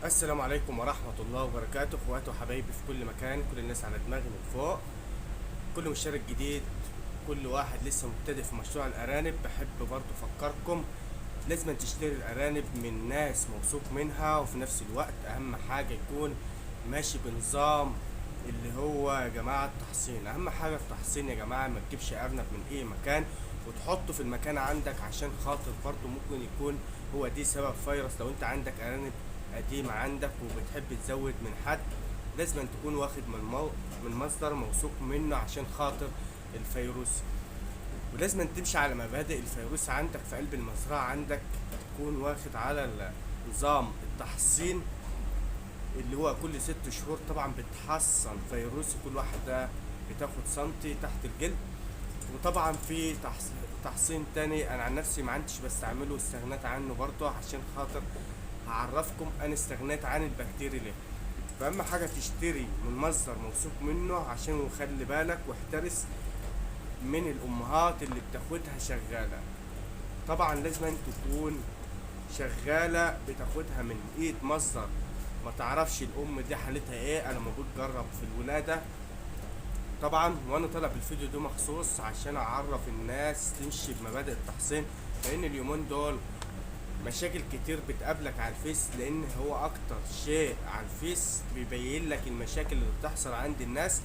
السلام عليكم ورحمة الله وبركاته، اخواتي وحبايبي في كل مكان، كل الناس على دماغي من فوق، كل مشترك جديد، كل واحد لسه مبتدئ في مشروع الأرانب. بحب برضه أفكركم لازم تشتري الأرانب من ناس موثوق منها، وفي نفس الوقت أهم حاجة يكون ماشي بنظام اللي هو يا جماعة التحصين. أهم حاجة في التحصين يا جماعة ما تجيبش أرنب من أي مكان وتحطه في المكان عندك، عشان خاطر برضه ممكن يكون هو دي سبب فيروس. لو انت عندك أرانب قديمة عندك وبتحب تزود من حد، لازم تكون واخد من مصدر موثوق منه عشان خاطر الفيروس. ولازم تمشي على مبادئ الفيروس عندك في قلب المزرعة عندك، تكون واخد على نظام التحصين اللي هو كل 6 شهور طبعا بتحصن فيروسي. كل واحدة بتاخد سنتي تحت الجلد. وطبعا في تحصين تاني انا عن نفسي ما عندش بستعمله واستغنيت عنه برضه، عشان خاطر هعرفكم انا استغنيت عن البكتيريا ليه. فاهم حاجة؟ تشتري من مصدر موثوق منه، عشان خلي بالك واحترس من الامهات اللي بتاخدها شغالة. طبعا لازم أن تكون شغالة بتاخدها من ايد مصدر ما تعرفش الام دي حالتها ايه. انا موجود جرب في الولادة طبعا، وانا طالع بالفيديو ده مخصوص عشان اعرف الناس تمشي بمبادئ التحصين، لان اليومين دول مشاكل كتير بتقابلك على الفيس، لان هو اكتر شيء على الفيس بيبين لك المشاكل اللي بتحصل عند الناس.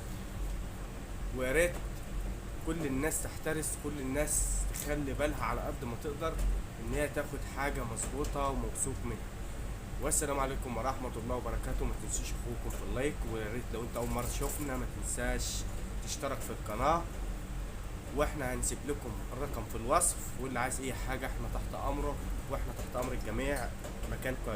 ويا ريت كل الناس تحترس، كل الناس تخلي بالها على قد ما تقدر ان هي تاخد حاجة مظبوطة وموثوق منها. والسلام عليكم ورحمة الله وبركاته. ما تنسيش اخوكم في اللايك، ويا ريت لو انت اول مرة تشوفنا ما تنساش تشترك في القناة، واحنا هنسيب لكم الرقم في الوصف، واللي عايز اي حاجة احنا تحت امره، واحنا تحت امر الجميع. مكانكم يا جماعة.